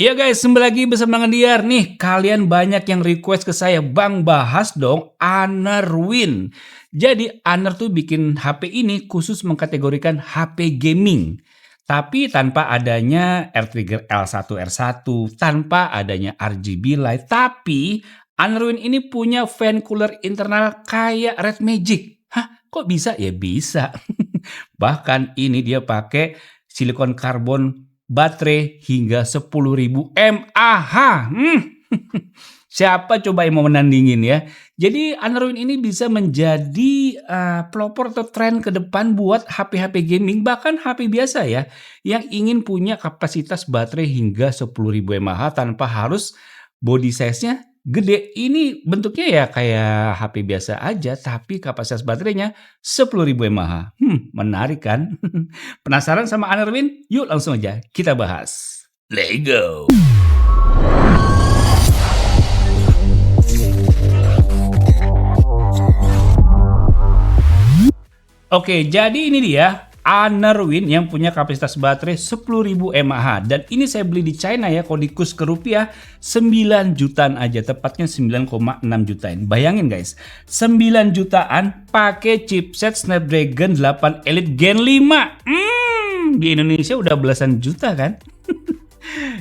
Iya guys, kembali lagi bersama Ngendiar nih. Kalian banyak yang request ke saya, "Bang, bahas dong Honorwin." Jadi Honor tuh bikin HP ini khusus mengkategorikan HP gaming. Tapi tanpa adanya R-Trigger L1 R1, tanpa adanya RGB light. Tapi Honorwin ini punya fan cooler internal kayak Red Magic. Hah, kok bisa? Ya bisa. Bahkan ini dia pakai silikon karbon baterai hingga 10.000 mAh. Siapa coba yang mau menandingin ya? Jadi Honorwin ini bisa menjadi pelopor atau tren ke depan buat HP-HP gaming, bahkan HP biasa ya, yang ingin punya kapasitas baterai hingga 10.000 mAh tanpa harus body size-nya gede. Ini bentuknya ya kayak HP biasa aja, tapi kapasitas baterainya 10.000 mAh. Menarik kan? Penasaran sama Honorwin? Yuk langsung aja kita bahas. Let's go! Oke, jadi ini dia Honorwin yang punya kapasitas baterai 10.000 mAh. Dan ini saya beli di China ya, kalau dikurs ke rupiah 9 jutaan aja, tepatnya 9,6 jutaan. Bayangin guys, 9 jutaan pakai chipset Snapdragon 8 Elite Gen 5. Di Indonesia udah belasan juta kan?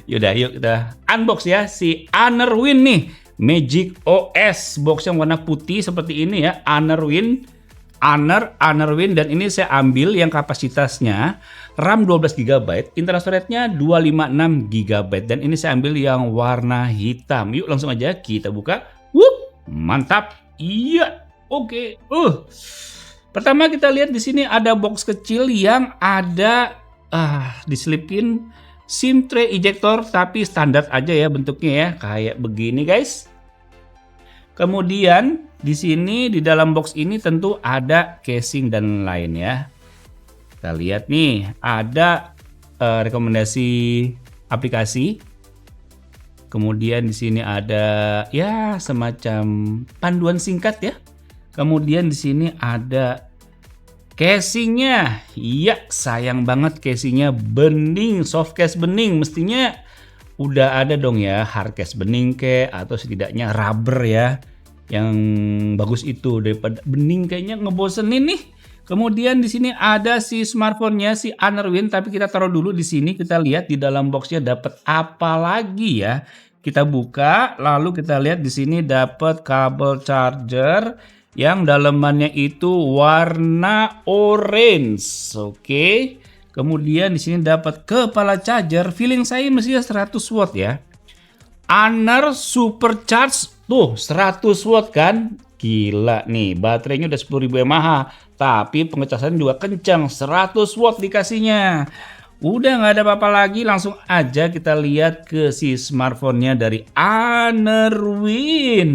Yaudah, yuk kita unbox ya si Honorwin nih. Magic OS, box yang warna putih seperti ini ya, Honorwin, dan ini saya ambil yang kapasitasnya RAM 12 GB, internal storage-nya 256 GB, dan ini saya ambil yang warna hitam. Yuk langsung aja kita buka. Mantap. Iya. Oke. Pertama kita lihat di sini ada box kecil yang ada diselipin SIM tray ejector, tapi standar aja ya bentuknya ya, kayak begini guys. Kemudian di sini di dalam box ini tentu ada casing dan lain ya. Kita lihat nih ada rekomendasi aplikasi. Kemudian di sini ada ya semacam panduan singkat ya. Kemudian di sini ada casingnya. Iya, sayang banget casingnya bening, soft case bening. Mestinya udah ada dong ya hard case bening atau setidaknya rubber ya, yang bagus itu daripada bening, kayaknya ngebosenin nih. Kemudian di sini ada si smartphone-nya si Honorwin, tapi kita taruh dulu di sini. Kita lihat di dalam box-nya dapat apa lagi ya. Kita buka, lalu kita lihat di sini dapat kabel charger yang dalemannya itu warna orange. Oke. Kemudian di sini dapat kepala charger, feeling saya mestinya 100 watt ya. Honor Supercharge tuh 100 watt kan? Gila nih, baterainya udah 10.000 mAh, tapi pengecasan juga kencang, 100 watt dikasihnya. Udah nggak ada apa-apa lagi, langsung aja kita lihat ke si smartphone-nya dari Honorwin.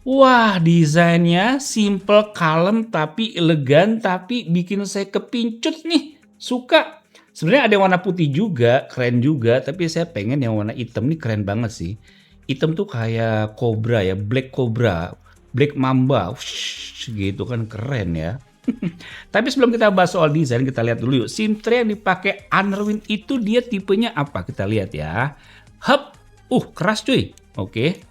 Wah, desainnya simple, kalem, tapi elegan, tapi bikin saya kepincut nih. Suka. Sebenarnya ada yang warna putih juga, keren juga, tapi saya pengen yang warna hitam nih, keren banget sih. Hitam tuh kayak cobra ya, black cobra, black mamba, gitu kan, keren ya. Tapi sebelum kita bahas soal desain, kita lihat dulu yuk. SIM tray yang dipakai Honorwin itu dia tipenya apa? Kita lihat ya. Hub, keras cuy. Oke.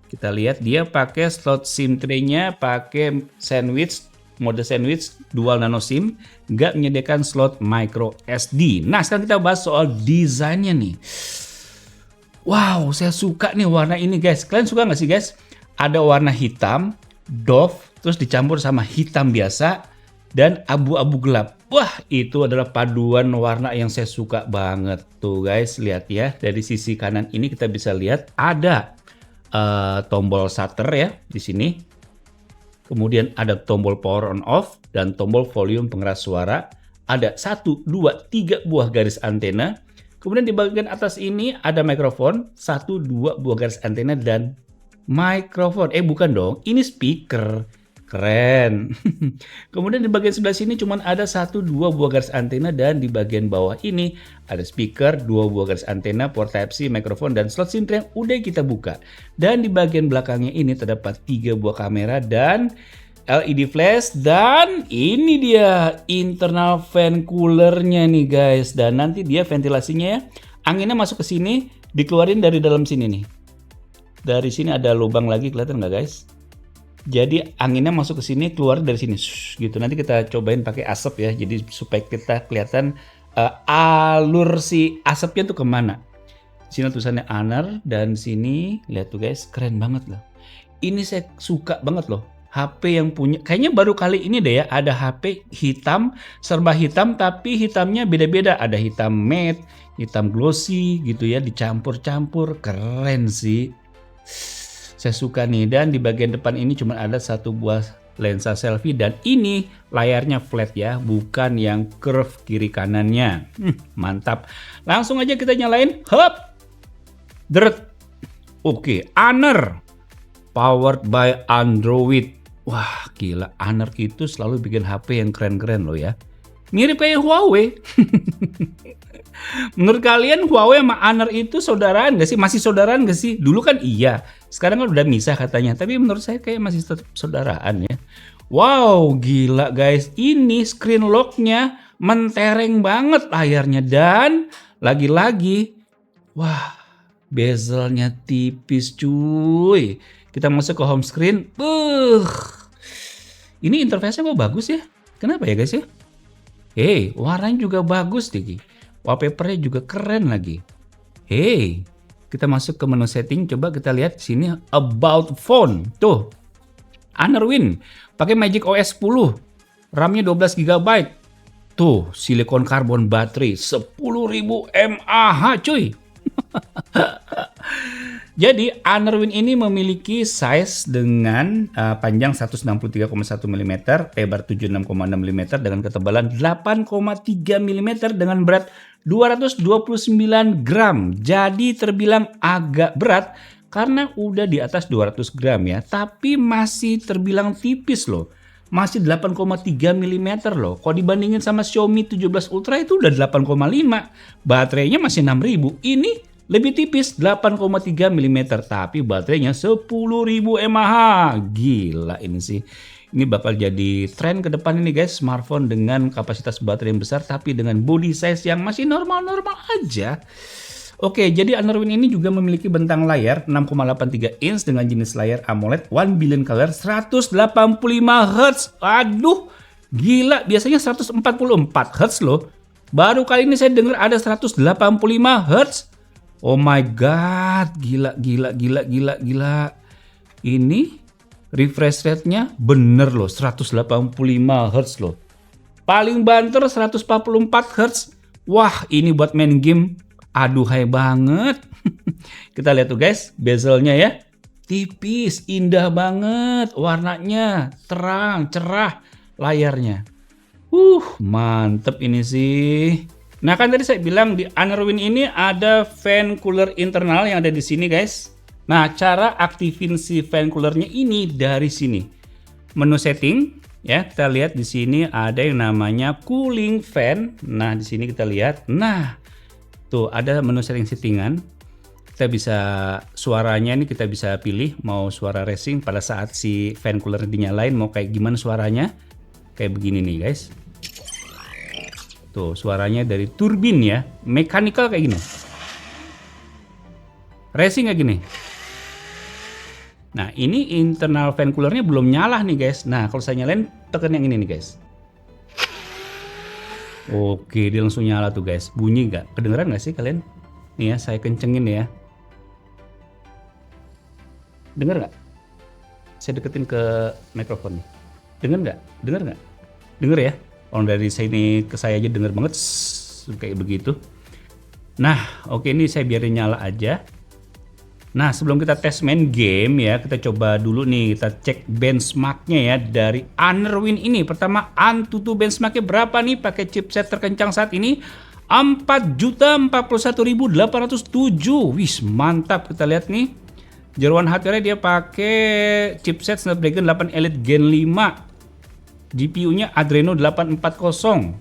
Kita lihat dia pakai slot SIM tray-nya pakai sandwich, mode sandwich dual nano SIM, nggak menyediakan slot micro SD. Nah, sekarang kita bahas soal desainnya nih. Wow, saya suka nih warna ini guys. Kalian suka nggak sih guys? Ada warna hitam, doff, terus dicampur sama hitam biasa, dan abu-abu gelap. Wah, itu adalah paduan warna yang saya suka banget tuh guys. Lihat ya, dari sisi kanan ini kita bisa lihat ada tombol shutter ya di sini. Kemudian ada tombol power on off dan tombol volume pengeras suara. Ada 1, 2, 3 buah garis antena. Kemudian di bagian atas ini ada mikrofon, 1, 2 buah garis antena dan mikrofon. Bukan dong, ini speaker. Keren. Kemudian di bagian sebelah sini cuma ada 1, 2 buah garis antena, dan di bagian bawah ini ada speaker, 2 buah garis antena, port Type-C, mikrofon, dan slot SIM tray yang udah kita buka. Dan di bagian belakangnya ini terdapat 3 buah kamera dan LED flash, dan ini dia internal fan coolernya nih guys. Dan nanti dia ventilasinya ya, anginnya masuk ke sini, dikeluarin dari dalam sini nih. Dari sini ada lubang lagi, kelihatan nggak guys? Jadi anginnya masuk ke sini, keluar dari sini, gitu. Nanti kita cobain pakai asap ya, jadi supaya kita kelihatan alur si asapnya tuh kemana. Sini tulisannya Honor, dan sini lihat tuh guys, keren banget loh. Ini saya suka banget loh. HP yang punya, kayaknya baru kali ini deh ya, ada HP hitam, serba hitam, tapi hitamnya beda-beda. Ada hitam matte, hitam glossy gitu ya, dicampur-campur, keren sih. Saya suka nih, dan di bagian depan ini cuma ada satu buah lensa selfie, dan ini layarnya flat ya, bukan yang curve kiri kanannya. Mantap. Langsung aja kita nyalain. Hop. Deret. Oke, Honor powered by Android. Wah, gila, Honor itu selalu bikin HP yang keren-keren loh ya. Mirip kayak Huawei. Menurut kalian Huawei sama Honor itu saudaraan gak sih? Masih saudaraan gak sih? Dulu kan iya, sekarang kan udah misah katanya. Tapi menurut saya kayak masih tetap saudaraan ya. Wow, gila guys. Ini screen locknya mentereng banget layarnya. Dan lagi-lagi, wah, bezelnya tipis cuy. Kita masuk ke home screen. Ini interface-nya kok bagus ya? Kenapa ya guys ya? Hey, warnanya juga bagus nih. Wallpaper-nya juga keren lagi. Hey, kita masuk ke menu setting. Coba kita lihat sini about phone. Tuh, Honor Win pakai Magic OS 10. RAM-nya 12 GB. Tuh, silikon karbon baterai 10.000 mAh cuy. Jadi Honor Win ini memiliki size dengan panjang 163,1 mm, lebar 76,6 mm dengan ketebalan 8,3 mm dengan berat 229 gram. Jadi terbilang agak berat karena udah di atas 200 gram ya, tapi masih terbilang tipis loh. Masih 8,3 mm loh. Kalau dibandingin sama Xiaomi 17 Ultra itu udah 8,5. Baterainya masih 6000. Ini lebih tipis 8,3 mm, tapi baterainya 10.000 mAh. Gila ini sih. Ini bakal jadi tren ke depan ini guys, smartphone dengan kapasitas baterai yang besar tapi dengan body size yang masih normal-normal aja. Oke, jadi Honor Win ini juga memiliki bentang layar 6,83 inch dengan jenis layar AMOLED 1 billion color 185 Hz. Aduh, gila, biasanya 144 Hz loh. Baru kali ini saya dengar ada 185 Hz. Oh my god, gila. Ini refresh rate-nya bener loh, 185 Hz loh. Paling banter 144 Hz. Wah, ini buat main game aduhai banget. Kita lihat tuh guys, bezelnya ya. Tipis, indah banget. Warnanya terang, cerah layarnya. Mantep ini sih. Nah kan tadi saya bilang di Honor Win ini ada fan cooler internal yang ada di sini guys. Nah cara aktifin si fan coolernya ini dari sini. Menu setting ya, kita lihat di sini ada yang namanya cooling fan. Nah di sini kita lihat. Nah tuh ada menu settingan. Kita bisa suaranya ini kita bisa pilih mau suara racing pada saat si fan cooler dinyalain mau kayak gimana suaranya. Kayak begini nih guys. Tuh suaranya dari turbin ya, mechanical kayak gini. Racing kayak gini. Nah ini internal fan coolernya belum nyala nih guys. Nah kalau saya nyalain tekan yang ini nih guys. Oke dia langsung nyala tuh guys. Bunyi nggak? Kedengeran nggak sih kalian? Nih ya saya kencengin ya. Denger nggak? Saya deketin ke mikrofon nih. Denger nggak? Denger nggak? Denger ya? Orang dari sini ke saya aja denger banget kayak begitu. Nah oke ini saya biarin nyala aja. Nah sebelum kita tes main game ya, kita coba dulu nih, kita cek benchmarknya ya dari Honor Win ini. Pertama Antutu benchmarknya berapa nih pakai chipset terkencang saat ini? 4.041.807. Wis mantap, kita lihat nih. Jeroan hardware dia pakai chipset Snapdragon 8 Elite Gen 5. GPU-nya Adreno 840.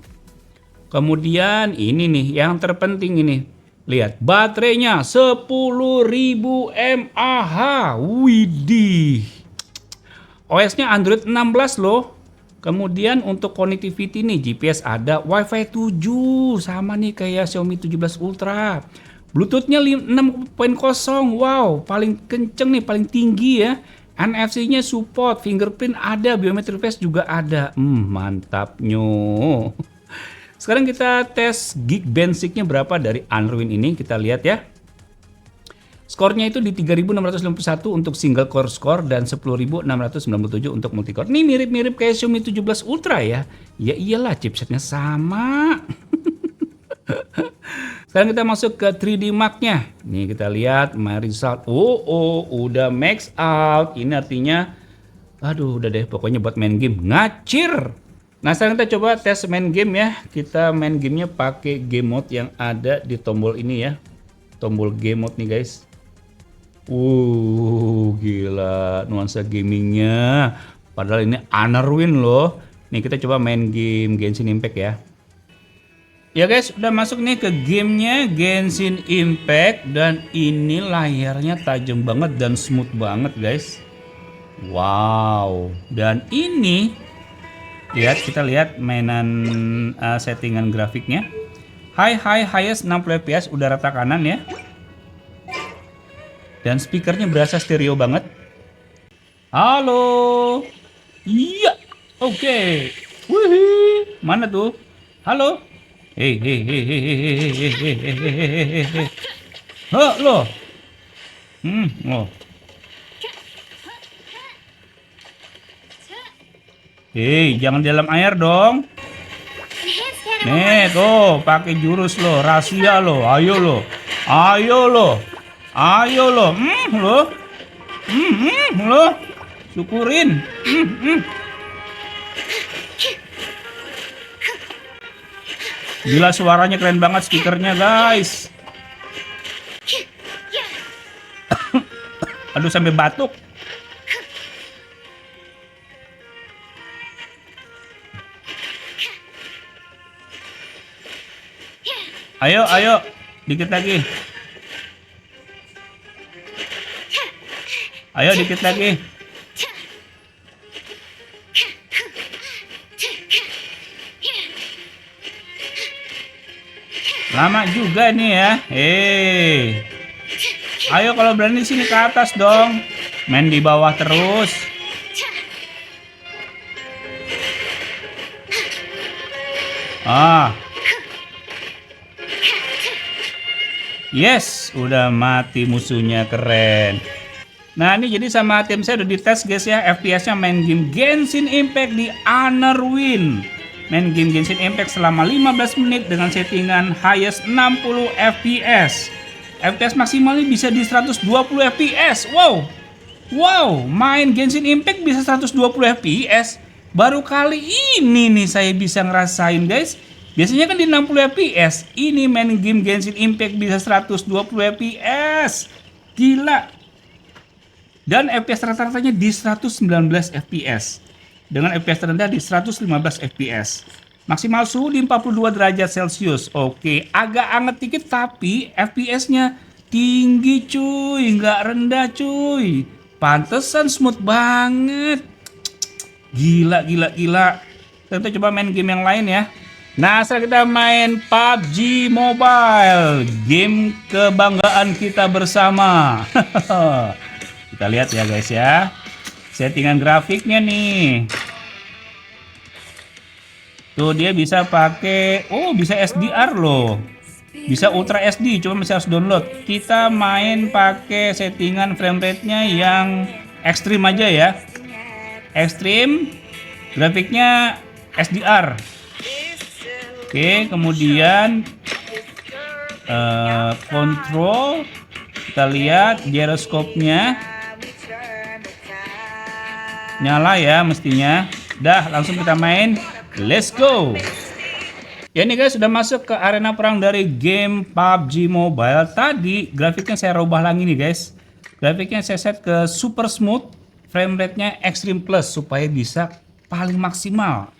Kemudian ini nih yang terpenting ini. Lihat baterainya 10.000 mAh. Widih. OS-nya Android 16 loh. Kemudian untuk connectivity nih, GPS ada, Wi-Fi 7 sama nih kayak Xiaomi 17 Ultra. Bluetooth-nya 6.0, wow, paling kenceng nih, paling tinggi ya. NFC-nya support, fingerprint ada, biometric face juga ada. Mantapnya. Sekarang kita tes Geekbench-nya berapa dari Unreal ini, kita lihat ya. Skornya itu di 3651 untuk single core score dan 10697 untuk multi core. Ini mirip-mirip kayak Xiaomi 17 Ultra ya. Ya iyalah, chipsetnya sama. Sekarang kita masuk ke 3D Mark-nya. Nih kita lihat my result. Oh, udah max out. Ini artinya, aduh udah deh, pokoknya buat main game ngacir. Nah sekarang kita coba tes main game ya. Kita main gamenya pakai game mode yang ada di tombol ini ya. Tombol game mode nih guys. Gila nuansa gamingnya. Padahal ini Unreal loh. Nih kita coba main game Genshin Impact ya. Ya guys, udah masuk nih ke gamenya Genshin Impact. Dan ini layarnya tajam banget dan smooth banget guys. Wow. Dan ini lihat, kita lihat mainan settingan grafiknya. Highest 60 fps udah rata kanan ya. Dan speakernya berasa stereo banget. Halo. Iya. Oke. Wih. Mana tuh? Halo. Hei. Lo. Oh. Hei, jangan di dalam air dong. Nih tuh, pakai jurus lo, rahasia lo. Ayo lo. Lo. Syukurin. Gila suaranya keren banget speakernya guys. Aduh sampai batuk. Ayo, dikit lagi. Ayo dikit lagi. Lama juga nih ya. Ayo kalau berani sini ke atas dong. Main di bawah terus. Yes, udah mati musuhnya, keren. Nah ini jadi sama tim saya udah dites guys ya, FPS-nya main game Genshin Impact di Unreal. Main game Genshin Impact selama 15 menit dengan settingan highest 60 FPS. FPS maksimalnya bisa di 120 FPS. Wow, main Genshin Impact bisa 120 FPS. Baru kali ini nih saya bisa ngerasain guys. Biasanya kan di 60 FPS. Ini main game Genshin Impact bisa 120 FPS. Gila. Dan FPS rata-ratanya di 119 FPS. Dengan FPS terendah di 115 FPS. Maksimal suhu di 42 derajat Celcius. Oke, agak anget dikit tapi FPS-nya tinggi cuy, nggak rendah cuy. Pantesan smooth banget. Gila. Kita coba main game yang lain ya. Nah, sekarang kita main PUBG Mobile, game kebanggaan kita bersama. Kita lihat ya guys ya, settingan grafiknya nih. Tuh dia bisa pakai, bisa SDR loh, bisa Ultra SD, cuma masih harus download. Kita main pakai settingan frame rate-nya yang ekstrim aja ya, ekstrim, grafiknya SDR. Oke, kemudian kontrol, kita lihat gyroscope-nya nyala ya mestinya. Dah, langsung kita main, let's go. Ya nih guys, sudah masuk ke arena perang dari game PUBG Mobile. Tadi grafiknya saya rubah lagi nih guys. Grafiknya saya set ke super smooth, frame rate-nya extreme plus supaya bisa paling maksimal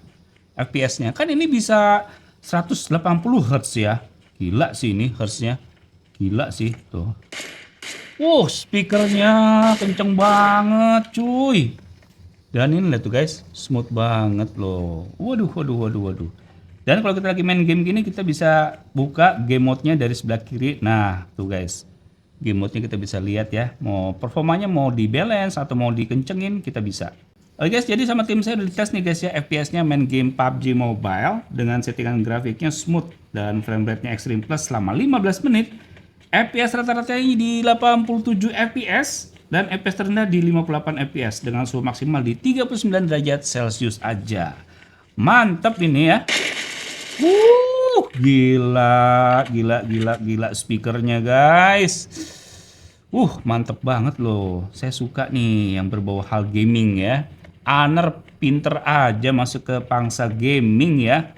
FPS-nya. Kan ini bisa 180 Hz ya. Gila sih ini Hz-nya. Gila sih tuh. Speakernya kenceng banget cuy. Dan ini lihat tuh guys, smooth banget loh. Waduh, waduh, waduh, waduh. Dan kalau kita lagi main game gini, kita bisa buka game mode-nya dari sebelah kiri. Nah, tuh guys. Game mode-nya kita bisa lihat ya. Mau performanya mau di balance atau mau dikencengin, kita bisa. Oke guys, jadi sama tim saya udah dites nih guys ya, FPS-nya main game PUBG Mobile dengan settingan grafiknya smooth dan frame rate-nya Extreme Plus selama 15 menit. FPS rata-ratanya di 87 FPS. Dan FPS terendah di 58 FPS dengan suhu maksimal di 39 derajat Celcius aja. Mantap ini ya. Gila, gila, gila, gila speakernya guys. Mantep banget loh. Saya suka nih yang berbau hal gaming ya. Honor pinter aja masuk ke pangsa gaming ya.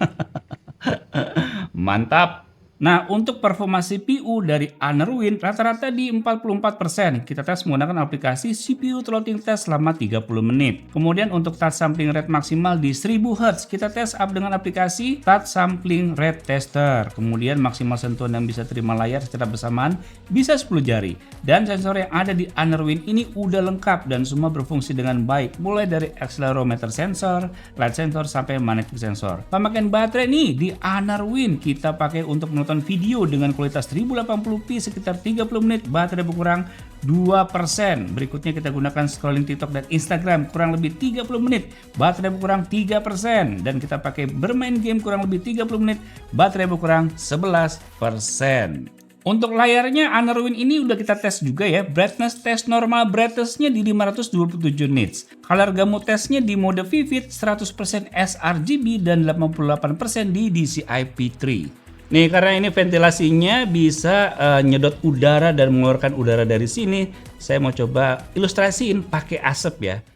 Mantap. Nah, untuk performa CPU dari Honorwin rata-rata di 44%. Kita tes menggunakan aplikasi CPU throttling test selama 30 menit. Kemudian untuk touch sampling rate maksimal di 1000 Hz. Kita tes up dengan aplikasi touch sampling rate tester. Kemudian maksimal sentuhan yang bisa terima layar secara bersamaan bisa 10 jari. Dan sensor yang ada di Honorwin ini udah lengkap dan semua berfungsi dengan baik. Mulai dari accelerometer sensor, light sensor, sampai magnetic sensor. Pemakaian baterai nih di Honorwin kita pakai untuk menonton video dengan kualitas 1080p sekitar 30 menit, baterai berkurang 2%. Berikutnya kita gunakan scrolling TikTok dan Instagram kurang lebih 30 menit, baterai berkurang 3%. Dan kita pakai bermain game kurang lebih 30 menit, baterai berkurang 11%. Untuk layarnya Honorwin ini udah kita tes juga ya. Brightness test normal brightness-nya di 527 nits. Color gamut testnya di mode vivid 100% sRGB dan 88% di DCI P3. Nih karena ini ventilasinya bisa nyedot udara dan mengeluarkan udara dari sini, saya mau coba ilustrasiin pakai asap ya.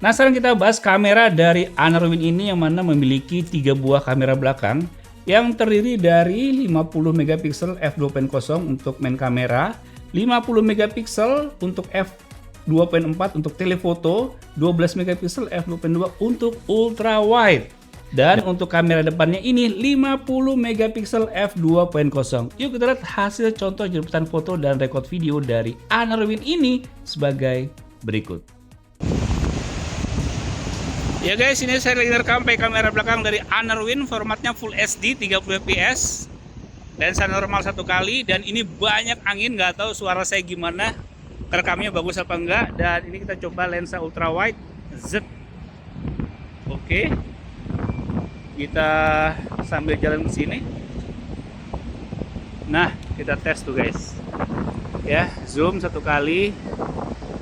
Nah sekarang kita bahas kamera dari Honorwin ini yang mana memiliki 3 buah kamera belakang yang terdiri dari 50 megapiksel f2.0 untuk main kamera, 50 megapiksel untuk f2.4 untuk telefoto, 12 megapiksel f2.2 untuk ultra wide. Dan untuk kamera depannya ini 50 megapiksel f2.0. Yuk kita lihat hasil contoh jemputan foto dan rekod video dari Honorwin ini sebagai berikut. Ya guys, ini saya lagi rekam pakai kamera belakang dari Honorwin, formatnya Full HD 30 fps. Lensa normal 1 kali dan ini banyak angin, nggak tahu suara saya gimana. Rekamnya bagus apa enggak, dan ini kita coba lensa ultra wide Z. Oke. Kita sambil jalan ke sini. Nah, kita tes tuh guys. Ya, zoom 1 kali,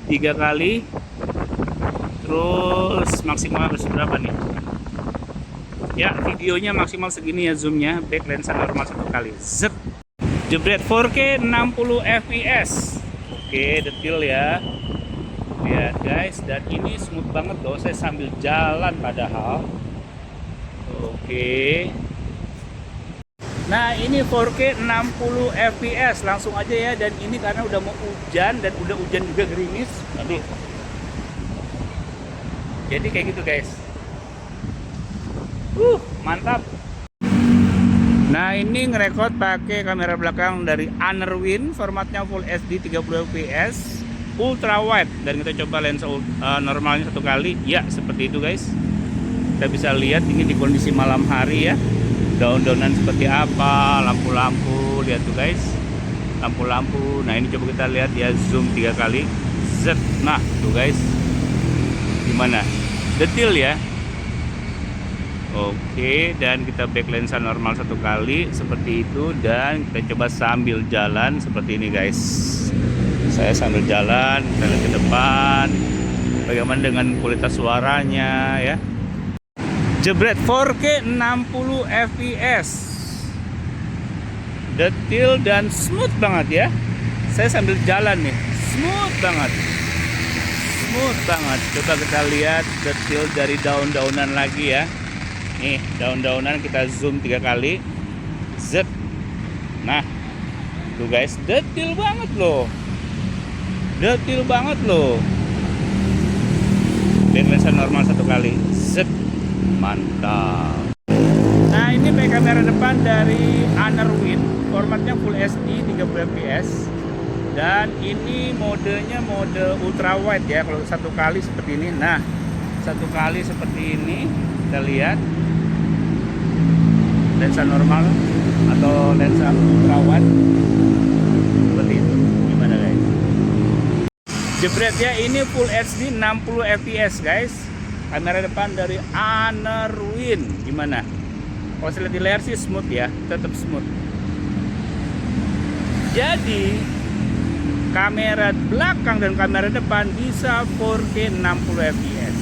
3 kali. Terus maksimal harus berapa nih? Ya, videonya maksimal segini ya zoomnya. Back lensa normal 1 kali. Z. Jebret 4K 60 fps. Oke, detail ya. Lihat guys, dan ini smooth banget loh. Saya sambil jalan padahal. Oke. Nah, ini 4K 60 fps langsung aja ya. Dan ini karena udah mau hujan dan udah hujan juga gerimis. Aduh. Jadi kayak gitu guys. Mantap. Nah, ini ngerekord pakai kamera belakang dari Honorwin, formatnya Full HD 30 fps, ultra wide, dan kita coba lensa normalnya 1 kali. Ya, seperti itu guys. Kita bisa lihat ini di kondisi malam hari ya. Daun-daunan seperti apa, lampu-lampu, lihat tuh guys. Lampu-lampu. Nah, ini coba kita lihat ya, zoom 3 kali. Z. Nah, tuh guys. Gimana? Detail ya. Oke, dan kita back lensa normal 1 kali seperti itu, dan kita coba sambil jalan seperti ini guys. Saya sambil jalan, kita lihat ke depan bagaimana dengan kualitas suaranya ya. Jebret 4K 60 fps, detail dan smooth banget ya. Saya sambil jalan nih, smooth banget. Smooth banget. Coba kita lihat detail dari daun-daunan lagi ya. Nih, daun-daunan kita zoom 3 kali. Z. Nah, tuh guys, detail banget loh. Detail banget loh. Back lensa normal 1 kali. Z. Mantap. Nah, ini pakai kamera depan dari Honorwin, formatnya Full HD 30 fps. Dan ini modenya mode ultra wide ya, kalau satu kali seperti ini. Nah, satu kali seperti ini kita lihat lensa normal atau lensa ultra wide seperti itu. Gimana guys? Jebret ya, ini Full HD 60 fps guys. Kamera depan dari Anerwin. Gimana? Kalau saya lihat di layar sih smooth ya, tetap smooth. Jadi kamera belakang dan kamera depan bisa 4K 60 fps.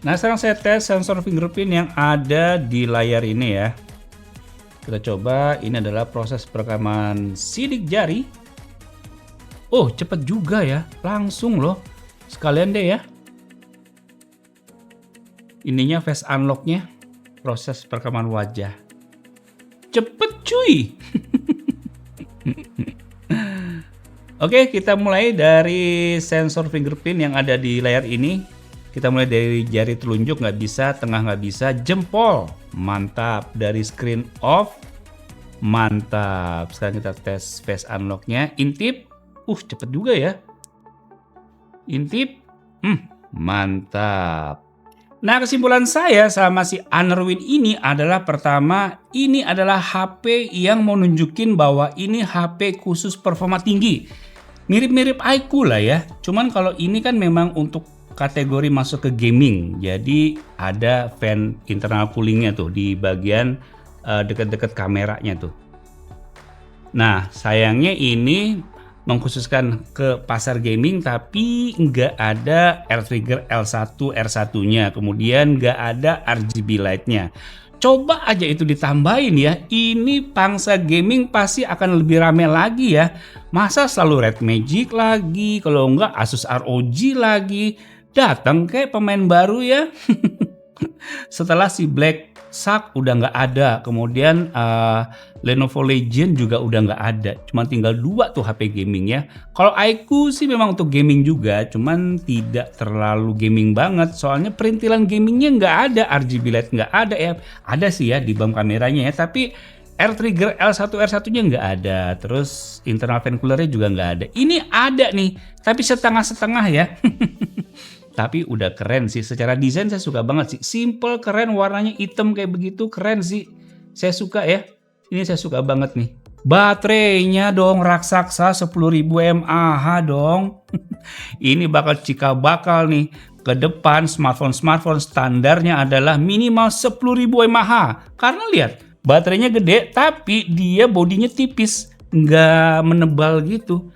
Nah, sekarang saya tes sensor fingerprint yang ada di layar ini ya. Kita coba, ini adalah proses perekaman sidik jari. Oh, cepet juga ya, langsung loh. Sekalian deh ya. Ininya face unlocknya, proses perekaman wajah. Cepet cuy. Oke, kita mulai dari sensor fingerprint yang ada di layar ini. Kita mulai dari jari telunjuk nggak bisa, tengah nggak bisa, jempol. Mantap. Dari screen off. Mantap. Sekarang kita tes face unlocknya. Intip. Cepet juga ya. Intip. Mantap. Nah, kesimpulan saya sama si Anerwin ini adalah pertama, ini adalah HP yang mau nunjukin bahwa ini HP khusus performa tinggi. Mirip-mirip iQOO lah ya. Cuman kalau ini kan memang untuk kategori masuk ke gaming, jadi ada fan internal coolingnya tuh di bagian dekat-dekat kameranya tuh. Nah, sayangnya ini mengkhususkan ke pasar gaming, tapi nggak ada air trigger L1 R1-nya, kemudian nggak ada RGB light-nya. Coba aja itu ditambahin ya, ini pangsa gaming pasti akan lebih rame lagi ya. Masa selalu Red Magic lagi, kalau nggak Asus ROG lagi. Datang kayak pemain baru ya. Setelah si Black Shark udah nggak ada, kemudian Lenovo Legion juga udah nggak ada, cuma tinggal 2 tuh HP gaming ya. Kalau iQOO sih memang untuk gaming juga, cuman tidak terlalu gaming banget, soalnya perintilan gamingnya nggak ada, RGB light nggak ada ya. Ada sih ya di BAM kameranya ya, tapi air trigger L1 R1-nya nggak ada, terus internal fan coolernya juga nggak ada. Ini ada nih, tapi setengah-setengah ya. Tapi udah keren sih, secara desain saya suka banget sih. Simple, keren, warnanya hitam kayak begitu, keren sih. Saya suka ya, ini saya suka banget nih. Baterainya dong raksasa 10.000 mAh dong. Ini bakal cikal bakal nih. Ke depan smartphone standarnya adalah minimal 10.000 mAh. Karena lihat, baterainya gede tapi dia bodinya tipis, nggak menebal gitu.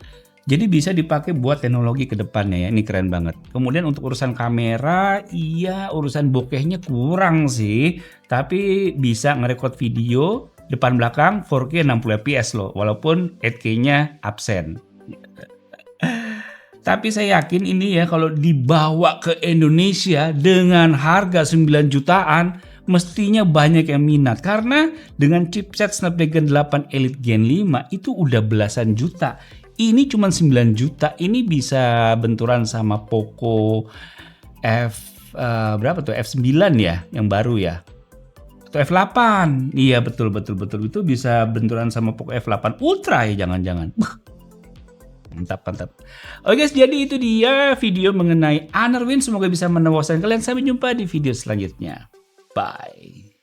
Jadi bisa dipakai buat teknologi ke depannya ya, ini keren banget. Kemudian untuk urusan kamera, iya urusan bokehnya kurang sih. Tapi bisa ngerekord video depan belakang 4K 60 fps loh, walaupun 8K-nya absen. Tapi saya yakin ini ya kalau dibawa ke Indonesia dengan harga 9 jutaan, mestinya banyak yang minat. Karena dengan chipset Snapdragon 8 Elite Gen 5 itu udah belasan juta. Ini cuma 9 juta, ini bisa benturan sama Poco berapa tuh? F9 ya, yang baru ya. Atau F8. Iya betul itu bisa benturan sama Poco F8 Ultra ya, jangan-jangan. Mantap. Oke guys, jadi itu dia video mengenai Anerwin, semoga bisa memuaskan kalian. Sampai jumpa di video selanjutnya. Bye.